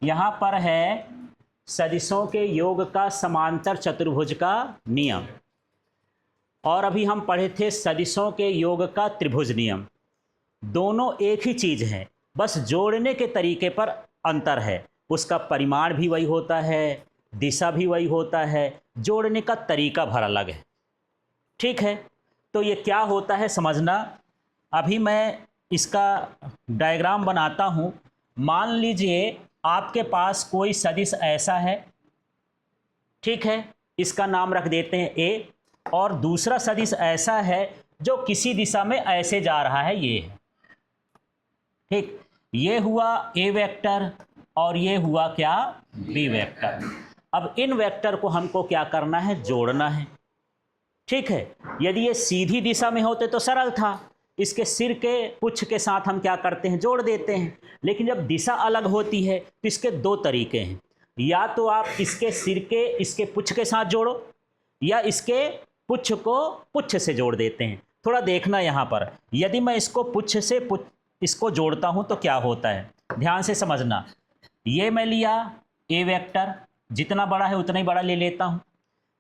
यहाँ पर है सदिशों के योग का समांतर चतुर्भुज का नियम, और अभी हम पढ़े थे सदिशों के योग का त्रिभुज नियम। दोनों एक ही चीज़ है, बस जोड़ने के तरीके पर अंतर है। उसका परिमाण भी वही होता है, दिशा भी वही होता है, जोड़ने का तरीका भर अलग है। ठीक है, तो ये क्या होता है समझना। अभी मैं इसका डायग्राम बनाता हूँ। मान लीजिए आपके पास कोई सदिश ऐसा है, ठीक है, इसका नाम रख देते हैं ए, और दूसरा सदिश ऐसा है जो किसी दिशा में ऐसे जा रहा है, ये है। ठीक, ये हुआ ए वेक्टर और ये हुआ क्या, बी वेक्टर। अब इन वेक्टर को हमको क्या करना है, जोड़ना है। ठीक है, यदि ये सीधी दिशा में होते तो सरल था, इसके सिर के पुच्छ के साथ हम क्या करते हैं, जोड़ देते हैं। लेकिन जब दिशा अलग होती है तो इसके दो तरीके हैं, या तो आप इसके सिर के इसके पुच्छ के साथ जोड़ो, या इसके पुच्छ को पुच्छ से जोड़ देते हैं। थोड़ा देखना यहाँ पर, यदि मैं इसको पुच्छ से इसको जोड़ता हूँ तो क्या होता है, ध्यान से समझना। ये मैं लिया ए वेक्टर, जितना बड़ा है उतना ही बड़ा ले लेता हूँ।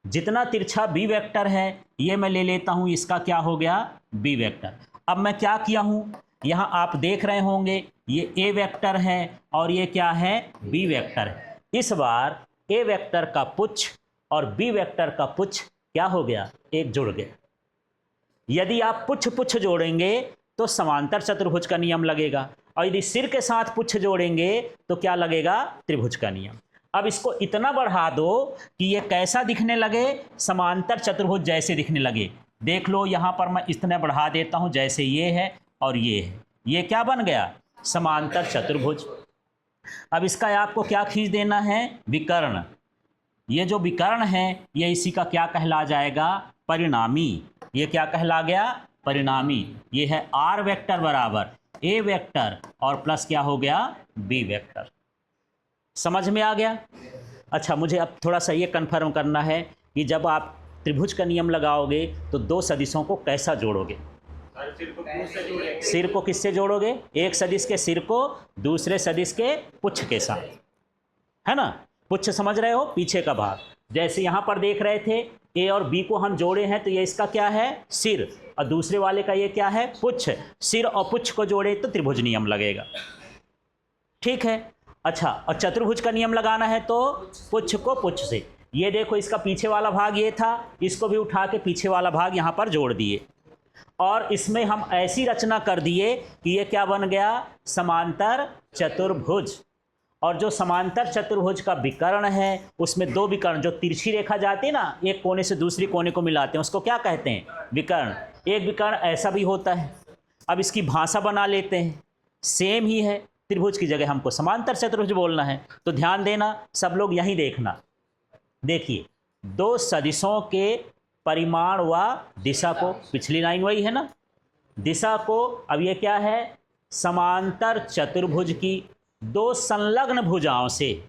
जितना तिरछा बी वेक्टर है ये मैं ले लेता हूँ, इसका क्या हो गया, बी वेक्टर। अब मैं क्या किया हूँ, यहाँ आप देख रहे होंगे ये ए वेक्टर है और ये क्या है, बी वेक्टर है। इस बार ए वेक्टर का पुच्छ और बी वेक्टर का पुच्छ क्या हो गया, एक जुड़ गया। यदि आप पुच्छ पुच्छ जोड़ेंगे तो समांतर चतुर्भुज का नियम लगेगा, और यदि सिर के साथ पुच्छ जोड़ेंगे तो क्या लगेगा, त्रिभुज का नियम। अब इसको इतना बढ़ा दो कि ये कैसा दिखने लगे, समांतर चतुर्भुज जैसे दिखने लगे। देख लो यहाँ पर मैं इतना बढ़ा देता हूँ, जैसे ये है और ये है, ये क्या बन गया, समांतर चतुर्भुज। अब इसका आपको क्या खींच देना है, विकर्ण। ये जो विकर्ण है ये इसी का क्या कहला जाएगा, परिणामी। ये क्या कहला गया, परिणामी। ये है आर वेक्टर बराबर ए वेक्टर और प्लस क्या हो गया, बी वेक्टर। समझ में आ गया। अच्छा, मुझे अब थोड़ा सा ये कन्फर्म करना है कि जब आप त्रिभुज का नियम लगाओगे तो दो सदिशों को कैसा जोड़ोगे। सिर को किससे जोड़ोगे, एक सदिश के सिर को दूसरे सदिश के पुच्छ के साथ, है ना। पुच्छ समझ रहे हो, पीछे का भाग। जैसे यहाँ पर देख रहे थे ए और बी को हम जोड़े हैं तो ये इसका क्या है, सिर, और दूसरे वाले का ये क्या है, पुच्छ। सिर और पुच्छ को जोड़े तो त्रिभुज नियम लगेगा। ठीक है। अच्छा, और चतुर्भुज का नियम लगाना है तो पुच्छ को पुच्छ से। ये देखो इसका पीछे वाला भाग ये था, इसको भी उठा के पीछे वाला भाग यहाँ पर जोड़ दिए, और इसमें हम ऐसी रचना कर दिए कि ये क्या बन गया, समांतर चतुर्भुज। और जो समांतर चतुर्भुज का विकर्ण है उसमें दो विकर्ण जो तिरछी रेखा जाती है ना, एक कोने से दूसरी कोने को मिलाते हैं, उसको क्या कहते हैं, विकर्ण। एक विकर्ण ऐसा भी होता है। अब इसकी भाषा बना लेते हैं, सेम ही है, त्रिभुज की जगह हमको समांतर चतुर्भुज बोलना है। तो ध्यान देना, सब लोग यहीं देखना। देखिए, दो सदिशों के परिमाण व दिशा को, पिछली लाइन वही है ना, दिशा को, अब ये क्या है, समांतर चतुर्भुज की दो संलग्न भुजाओं से,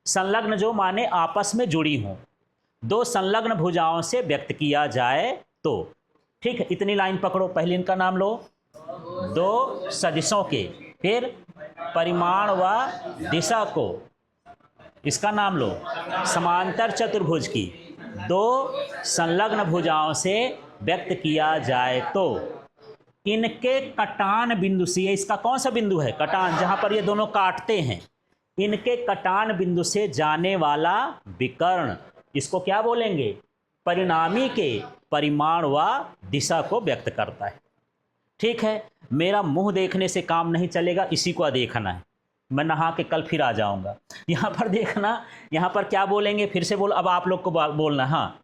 संलग्न जो माने आपस में जुड़ी हों, दो संलग्न भुजाओं से व्यक्त किया जाए तो। ठीक है, इतनी लाइन पकड़ो, पहले इनका नाम लो, दो सदिशों के, फिर परिमाण व दिशा को, इसका नाम लो, समांतर चतुर्भुज की दो संलग्न भुजाओं से व्यक्त किया जाए तो इनके कटान बिंदु से, ये इसका कौन सा बिंदु है, कटान, जहां पर ये दोनों काटते हैं, इनके कटान बिंदु से जाने वाला विकर्ण, इसको क्या बोलेंगे, परिणामी के परिमाण व दिशा को व्यक्त करता है। ठीक है, मेरा मुंह देखने से काम नहीं चलेगा, इसी को देखना है। मैं नहा के कल फिर आ जाऊंगा। यहाँ पर देखना, यहाँ पर क्या बोलेंगे, फिर से बोलो, अब आप लोग को बोलना। हाँ,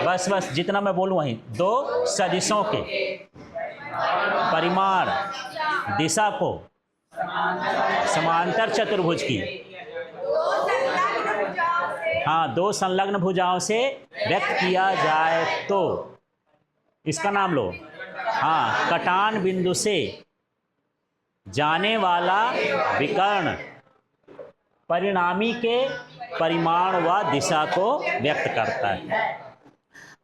बस बस, जितना मैं बोलूँ वहीं, दो सदिशों के परिमाण दिशा को समांतर चतुर्भुज की, हाँ, दो संलग्न भुजाओं से व्यक्त किया जाए तो इसका नाम लो, हाँ, कटान बिंदु से जाने वाला विकर्ण परिणामी के परिमाण व दिशा को व्यक्त करता है।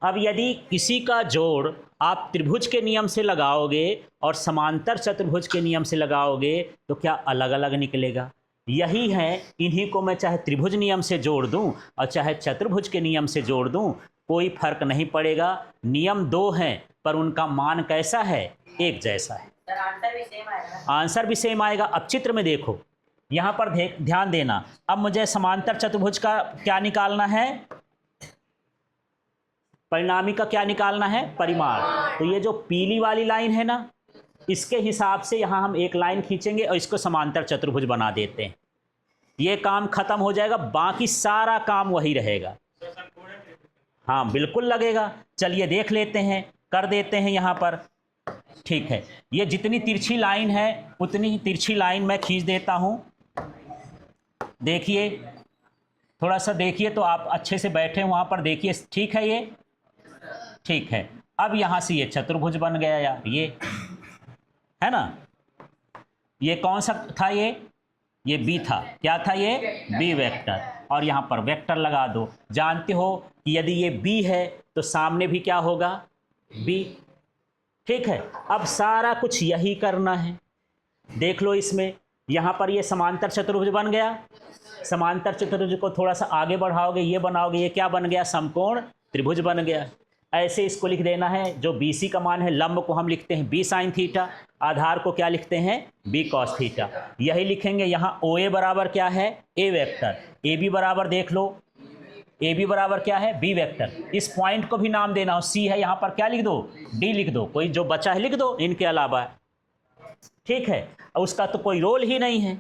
अब यदि किसी का जोड़ आप त्रिभुज के नियम से लगाओगे और समांतर चतुर्भुज के नियम से लगाओगे तो क्या अलग अलग निकलेगा। यही है, इन्हीं को मैं चाहे त्रिभुज नियम से जोड़ दूं और चाहे चतुर्भुज के नियम से जोड़ दूं, कोई फर्क नहीं पड़ेगा। नियम दो हैं पर उनका मान कैसा है, एक जैसा है। आंसर भी सेम आएगा। अब चित्र में देखो, यहां पर ध्यान देना। अब मुझे समांतर चतुर्भुज का क्या निकालना है, परिणामी का क्या निकालना है, परिमाण। तो ये जो पीली वाली लाइन है ना, इसके हिसाब से यहां हम एक लाइन खींचेंगे और इसको समांतर चतुर्भुज बना देते हैं। ये काम खत्म हो जाएगा, बाकी सारा काम वही रहेगा। हाँ बिल्कुल लगेगा। चलिए देख लेते हैं, कर देते हैं यहां पर। ठीक है, ये जितनी तिरछी लाइन है उतनी ही तिरछी लाइन मैं खींच देता हूं। देखिए, थोड़ा सा देखिए तो आप अच्छे से बैठे वहां पर देखिए। ठीक है, ये ठीक है। अब यहां से ये चतुर्भुज बन गया यार, ये है ना। ये कौन सा था, ये बी था। क्या था ये, बी वेक्टर। और यहां पर वेक्टर लगा दो। जानते हो कि यदि ये बी है तो सामने भी क्या होगा, बी। ठीक है, अब सारा कुछ यही करना है। देख लो इसमें, यहां पर ये समांतर चतुर्भुज बन गया। समांतर चतुर्भुज को थोड़ा सा आगे बढ़ाओगे, ये बनाओगे, ये क्या बन गया, समकोण त्रिभुज बन गया। ऐसे इसको लिख देना है। जो बी सी का मान है, लंब को हम लिखते हैं बी साइन थीटा, आधार को क्या लिखते हैं, बी कॉस थीटा। यही लिखेंगे। यहाँ ओ ए बराबर क्या है, ए वेक्टर। ए बी बराबर देख लो, ए बी बराबर क्या है, बी वेक्टर। इस पॉइंट को भी नाम देना हो, सी है, यहाँ पर क्या लिख दो, डी लिख दो। कोई जो बचा है लिख दो इनके अलावा। ठीक है, उसका तो कोई रोल ही नहीं है।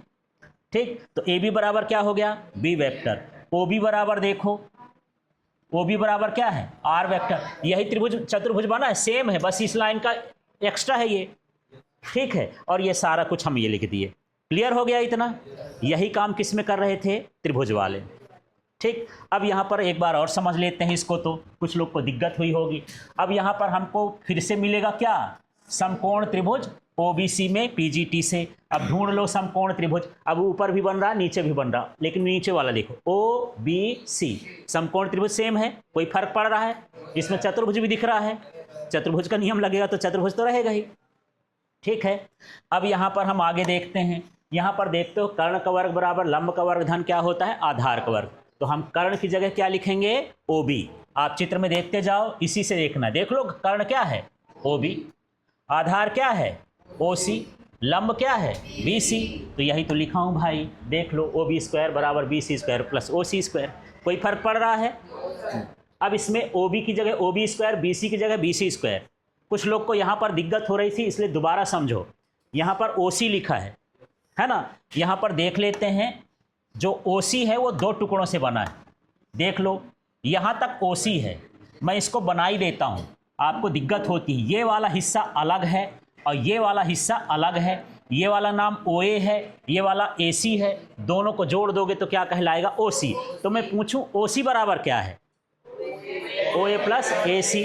ठीक, तो ए बी बराबर क्या हो गया, बी वेक्टर। ओ बी बराबर देखो, ओ बी बराबर क्या है, आर वेक्टर। यही त्रिभुज चतुर्भुज बना है, सेम है, बस इस लाइन का एक्स्ट्रा है ये। ठीक है, और ये सारा कुछ हम ये लिख दिए। क्लियर हो गया इतना। यही काम किस में कर रहे थे, त्रिभुज वाले। ठीक, अब यहाँ पर एक बार और समझ लेते हैं इसको, तो कुछ लोग को दिक्कत हुई होगी। अब यहाँ पर हमको फिर से मिलेगा क्या, समकोण त्रिभुज ओबीसी में पीजीटी से। अब ढूंढ लो समकोण त्रिभुज। अब ऊपर भी बन रहा, नीचे भी बन रहा, लेकिन नीचे वाला देखो, ओ बी सी। समकोण त्रिभुज सेम है, कोई फर्क पड़ रहा है, इसमें चतुर्भुज भी दिख रहा है। चतुर्भुज का नियम लगेगा तो चतुर्भुज तो रहेगा ही। ठीक है, अब यहाँ पर हम आगे देखते हैं। यहाँ पर देखते हो, कर्ण का वर्ग बराबर लंब का वर्ग धन क्या होता है, आधार का वर्ग। तो हम कर्ण की जगह क्या लिखेंगे, ओ बी। आप चित्र में देखते जाओ, इसी से देखना। देख लो, कर्ण क्या है, ओ बी। आधार क्या है, ओ सी। लंब क्या है, बी सी। तो यही तो लिखा हूं भाई, देख लो, ओ बी स्क्वायर बराबर B C square plus O C square. कोई फर्क पड़ रहा है। अब इसमें ओ बी की जगह O B square, B C की जगह बी सी स्क्वायर। कुछ लोग को यहाँ पर दिक्कत हो रही थी, इसलिए दोबारा समझो। यहाँ पर ओ सी लिखा है ना। यहाँ पर देख लेते हैं, जो ओ सी है वो दो टुकड़ों से बना है। देख लो, यहाँ तक ओ सी है, मैं इसको बना ही देता हूँ, आपको दिक्कत होती है। ये वाला हिस्सा अलग है और ये वाला हिस्सा अलग है। ये वाला नाम ओ ए है, ये वाला ए सी है। दोनों को जोड़ दोगे तो क्या कहलाएगा, ओ सी। तो मैं पूछूं ओ सी बराबर क्या है, ओ ए प्लस ए सी।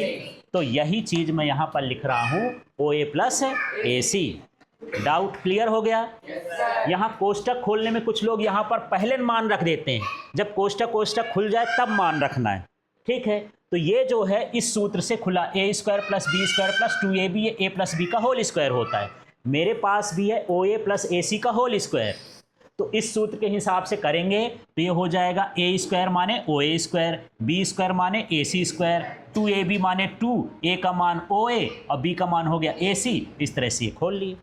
तो यही चीज मैं यहाँ पर लिख रहा हूँ, ओ ए प्लस ए सी। डाउट क्लियर हो गया। यहाँ कोष्टक खोलने में कुछ लोग यहाँ पर पहले मान रख देते हैं, जब कोष्टक खुल जाए तब मान रखना है। ठीक है, तो ये जो है इस सूत्र से खुला, A square plus B square plus 2ab, ये ए प्लस बी का होल स्क्वायर होता है। मेरे पास भी है ओ ए प्लस ए सी का होल स्क्वायर। तो इस सूत्र के हिसाब से करेंगे तो ये हो जाएगा ए स्क्वायर माने ओ ए स्क्वायर, बी स्क्वायर माने ए सी स्क्वायर, 2ab माने 2, ए का मान ओ ए और बी का मान हो गया ए सी। इस तरह से खोल लिए।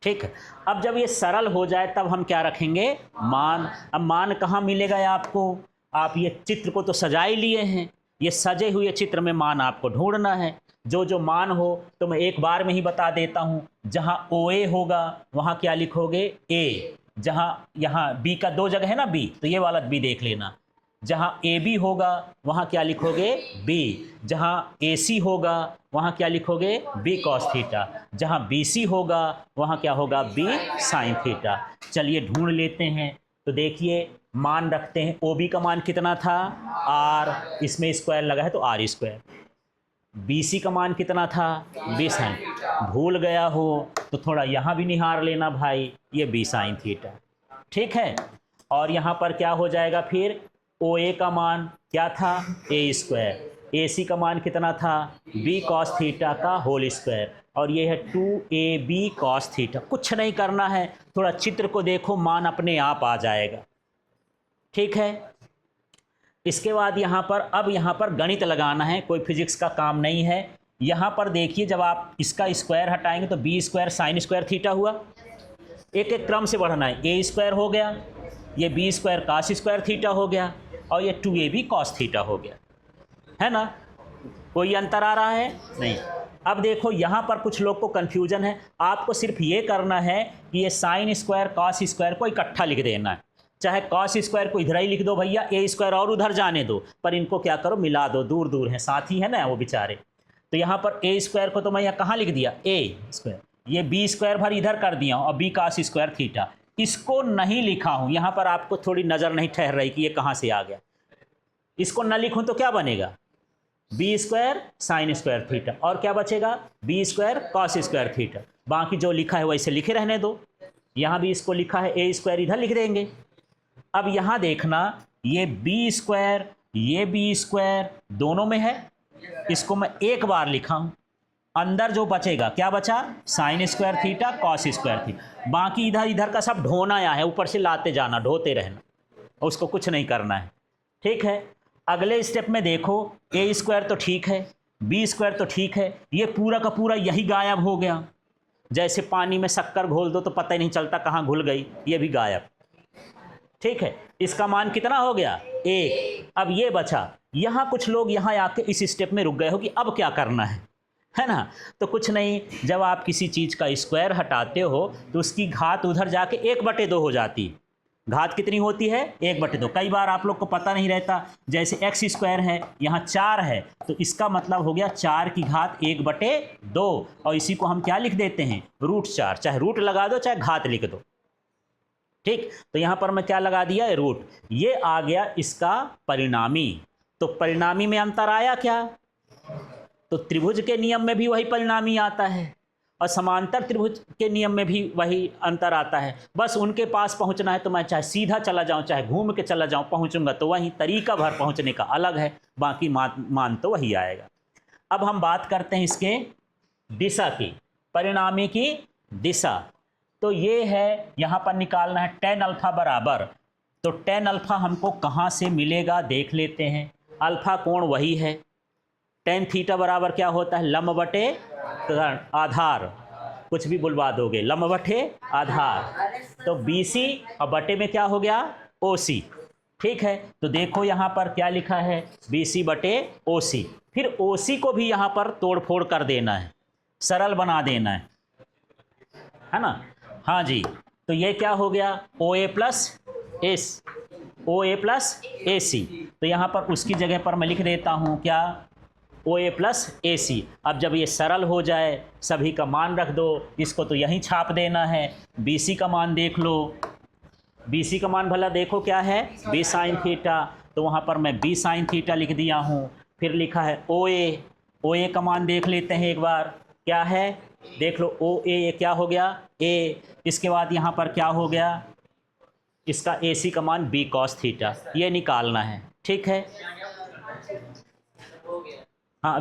ठीक है, अब जब ये सरल हो जाए तब हम क्या रखेंगे, मान। अब मान कहाँ मिलेगा आपको, आप ये चित्र को तो सजा ही लिए हैं, ये सजे हुए चित्र में मान आपको ढूंढना है। जो जो मान हो तो मैं एक बार में ही बता देता हूँ। जहाँ ओ ए होगा वहाँ क्या लिखोगे, ए। जहाँ यहाँ बी का दो जगह है ना, बी, तो ये वाला बी देख लेना। जहाँ ए बी होगा वहाँ क्या लिखोगे, बी। जहाँ ए सी होगा वहाँ क्या लिखोगे, बी कॉस थीटा। जहाँ बी सी होगा वहाँ क्या होगा, बी साइन थीटा। चलिए ढूंढ लेते हैं। तो देखिए, मान रखते हैं। ओ बी का मान कितना था, आर, इसमें स्क्वायर लगा है तो आर स्क्वायर। बी सी का मान कितना था, बी साइन। भूल गया हो तो थोड़ा यहाँ भी निहार लेना भाई, ये बी साइन थीटा। ठीक है, और यहाँ पर क्या हो जाएगा फिर, ओ ए का मान क्या था, ए स्क्वायर। ए सी का मान कितना था, बी कॉस थीटा का होल स्क्वायर। और ये है 2ab cos थीटा। कुछ नहीं करना है, थोड़ा चित्र को देखो, मान अपने आप आ जाएगा। ठीक है, इसके बाद यहाँ पर अब यहाँ पर गणित लगाना है, कोई फिजिक्स का काम नहीं है। यहाँ पर देखिए, जब आप इसका स्क्वायर हटाएंगे तो B square sine square theta हुआ। एक एक क्रम से बढ़ना है, ए स्क्वायर हो गया, ये B square cos square theta हो गया, और ये 2ab कॉस थीटा हो गया, है ना। कोई अंतर आ रहा है? नहीं। अब देखो यहाँ पर कुछ लोग को कन्फ्यूजन है, आपको सिर्फ ये करना है कि ये साइन स्क्वायर कॉस स्क्वायर को इकट्ठा लिख देना है। चाहे कॉस स्क्वायर को इधर ही लिख दो भैया, ए स्क्वायर और उधर जाने दो, पर इनको क्या करो, मिला दो, दूर दूर हैं, साथी है ना वो बेचारे। तो यहाँ पर ए स्क्वायर को तो मैं यहाँ कहाँ लिख दिया, ए स्क्वायर, ये बी स्क्वायर भर इधर कर दिया हूँ, और बी कास स्क्वायर थीटा, इसको नहीं लिखा हूँ। यहाँ पर आपको थोड़ी नज़र नहीं ठहर रही कि ये कहाँ से आ गया। इसको न लिखूँ तो क्या बनेगा, B square sine square theta, और क्या बचेगा, B square cos square theta. बाकी जो लिखा है वैसे लिखे रहने दो। यहाँ भी इसको लिखा है ए स्क्वायर, इधर लिख देंगे। अब यहाँ देखना, ये बी स्क्वायर ये बी स्क्वायर दोनों में है, इसको मैं एक बार लिखा हूँ। अंदर जो बचेगा क्या बचा, sign square theta cos square theta. बाकी इधर इधर का सब ढोना यहाँ है, ऊपर से लाते जाना, ढोते रहना, उसको कुछ नहीं करना है। ठीक है, अगले स्टेप में देखो, ए स्क्वायर तो ठीक है, बी स्क्वायर तो ठीक है, ये पूरा का पूरा यही गायब हो गया। जैसे पानी में शक्कर घोल दो तो पता ही नहीं चलता कहाँ घुल गई, ये भी गायब। ठीक है, इसका मान कितना हो गया, 1। अब ये बचा। यहाँ कुछ लोग यहाँ आके इस स्टेप में रुक गए हो कि अब क्या करना है ना। तो कुछ नहीं, जब आप किसी चीज़ का स्क्वायर हटाते हो तो उसकी घात उधर जाके 1/2 हो जाती है। घात कितनी होती है, 1/2। कई बार आप लोग को पता नहीं रहता, जैसे एक्स स्क्वायर है, यहाँ 4 है, तो इसका मतलब हो गया 4 की घात 1/2, और इसी को हम क्या लिख देते हैं, √4। चाहे रूट लगा दो चाहे घात लिख दो। ठीक, तो यहाँ पर मैं क्या लगा दिया, रूट। ये आ गया इसका परिणामी। तो परिणामी में अंतर आया क्या, तो त्रिभुज के नियम में भी वही परिणामी आता है, और समांतर त्रिभुज के नियम में भी वही अंतर आता है। बस उनके पास पहुंचना है, तो मैं चाहे सीधा चला जाऊं चाहे घूम के चला जाऊं, पहुंचूंगा तो वही, तरीका भर पहुंचने का अलग है, बाकी मान तो वही आएगा। अब हम बात करते हैं इसके दिशा की, परिणामी की दिशा। तो ये है, यहाँ पर निकालना है tan अल्फा बराबर, तो tan अल्फा हमको कहाँ से मिलेगा देख लेते हैं। अल्फा कोण वही है, tan थीटा बराबर क्या होता है, लंब बटे आधार, कुछ भी बुलवा दोगे, लंब बटे आधार। तो BC और बटे में क्या हो गया, OC। ठीक है, तो देखो यहाँ पर क्या लिखा है, BC बटे OC। फिर OC को भी यहाँ पर तोड़ फोड़ कर देना है, सरल बना देना है ना। हाँ जी, तो ये क्या हो गया, OA प्लस AC। तो यहाँ पर उसकी जगह पर मैं लिख देता हूँ क्या, OA प्लस AC। अब जब ये सरल हो जाए, सभी का मान रख दो, इसको तो यहीं छाप देना है। BC का मान देख लो, BC का मान भला देखो क्या है, B साइन थीटा, तो वहाँ पर मैं B साइन थीटा लिख दिया हूँ। फिर लिखा है OA का मान देख लेते हैं एक बार, क्या है देख लो, OA ये क्या हो गया, A। इसके बाद यहाँ पर क्या हो गया, इसका AC का मान B cos थीटा, ये निकालना है। ठीक है, हाँ।